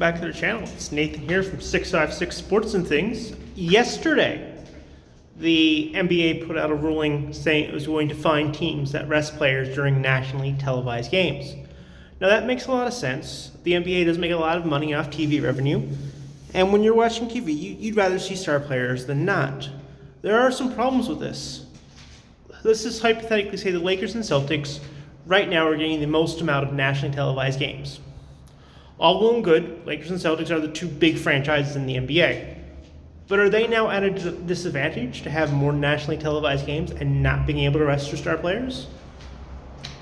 back to the channel. It's Nathan here from 656 Sports and Things. Yesterday, the NBA put out a ruling saying it was going to fine teams that rest players during nationally televised games. Now that makes a lot of sense. The NBA does make a lot of money off TV revenue, and when you're watching TV, you'd rather see star players than not. There are some problems with this. Let's just hypothetically say the Lakers and Celtics right now are getting the most amount of nationally televised games. All well and good, Lakers and Celtics are the two big franchises in the NBA. But are they now at a disadvantage to have more nationally televised games and not being able to rest their star players?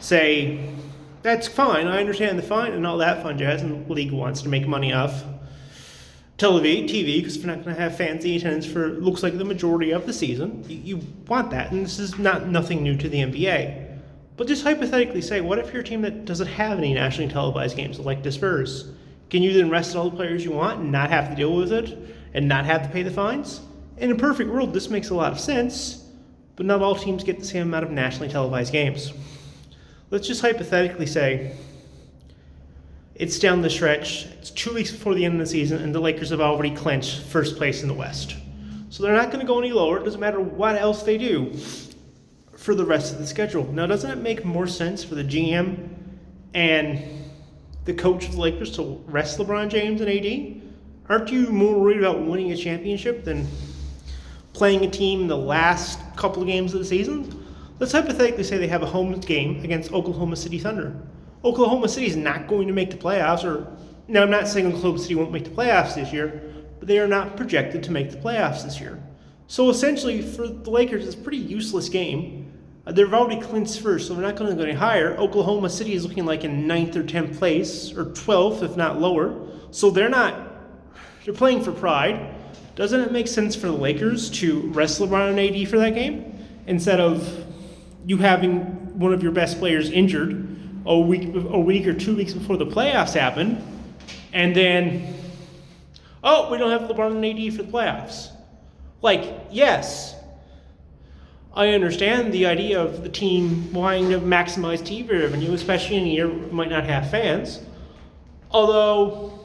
Say, that's fine, I understand the fine and all that fun jazz, and the league wants to make money off TV, because we're not going to have fans in attendance for, looks like, the majority of the season. You want that, and this is nothing new to the NBA. But just hypothetically say, what if you're a team that doesn't have any nationally televised games, like the Spurs? Can you then rest all the players you want and not have to deal with it and not have to pay the fines? In a perfect world, this makes a lot of sense, but not all teams get the same amount of nationally televised games. Let's just hypothetically say it's down the stretch, it's 2 weeks before the end of the season, and the Lakers have already clinched first place in the West. So they're not going to go any lower. It doesn't matter what else they do for the rest of the schedule. Now, doesn't it make more sense for the GM and the coach of the Lakers to rest LeBron James and AD? Aren't you more worried about winning a championship than playing a team in the last couple of games of the season? Let's hypothetically say they have a home game against Oklahoma City Thunder. Oklahoma City is not going to make the playoffs, now I'm not saying Oklahoma City won't make the playoffs this year, but they are not projected to make the playoffs this year. So essentially, for the Lakers, it's a pretty useless game. They've already clinched first, so they're not going to go any higher. Oklahoma City is looking like in 9th or 10th place, or 12th, if not lower. So they're playing for pride. Doesn't it make sense for the Lakers to rest LeBron and AD for that game, instead of you having one of your best players injured a week or 2 weeks before the playoffs happen, and then, we don't have LeBron and AD for the playoffs? Yes, I understand the idea of the team wanting to maximize TV revenue, especially in a year where it might not have fans. Although,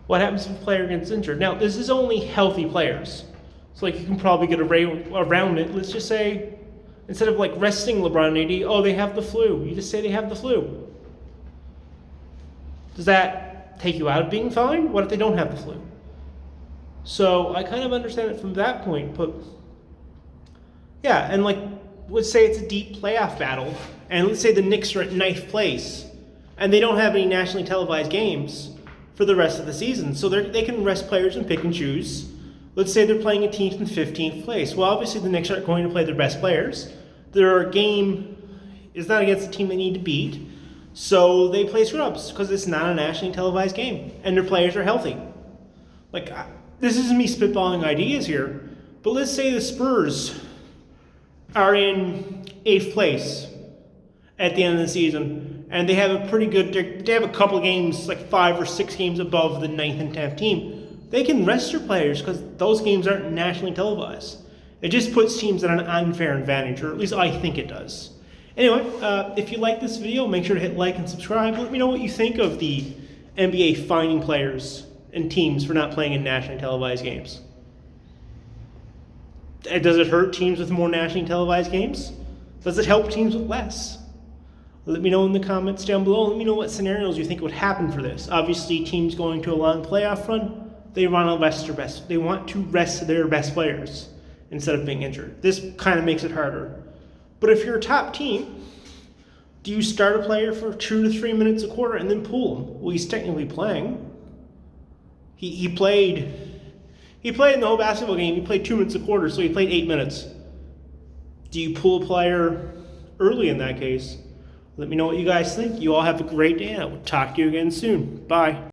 what happens if a player gets injured? Now, this is only healthy players. So you can probably get around it. Let's just say, instead of resting LeBron and AD, they have the flu. You just say they have the flu. Does that take you out of being fined? What if they don't have the flu? So I kind of understand it from that point, but yeah, and let's say it's a deep playoff battle, and let's say the Knicks are at 9th place, and they don't have any nationally televised games for the rest of the season, so they can rest players and pick and choose. Let's say they're playing a team in 15th place. Well, obviously the Knicks aren't going to play their best players. Their game is not against the team they need to beat, so they play scrubs because it's not a nationally televised game, and their players are healthy. This isn't me spitballing ideas here, but let's say the Spurs are in 8th place at the end of the season, and they have they have a couple of games, 5 or 6 games above the 9th and 10th team. They can rest their players because those games aren't nationally televised. It just puts teams at an unfair advantage, or at least I think it does. Anyway, if you like this video, make sure to hit like and subscribe. Let me know what you think of the NBA fining players and teams for not playing in nationally televised games. Does it hurt teams with more nationally televised games? Does it help teams with less? Let me know in the comments down below. Let me know what scenarios you think would happen for this. Obviously, teams going to a long playoff run, they want to rest their best players instead of being injured. This kind of makes it harder. But if you're a top team, do you start a player for 2 to 3 minutes a quarter and then pull him? Well, he's technically playing. He played in the whole basketball game. He played 2 minutes a quarter, so he played 8 minutes. Do you pull a player early in that case? Let me know what you guys think. You all have a great day, and I will talk to you again soon. Bye.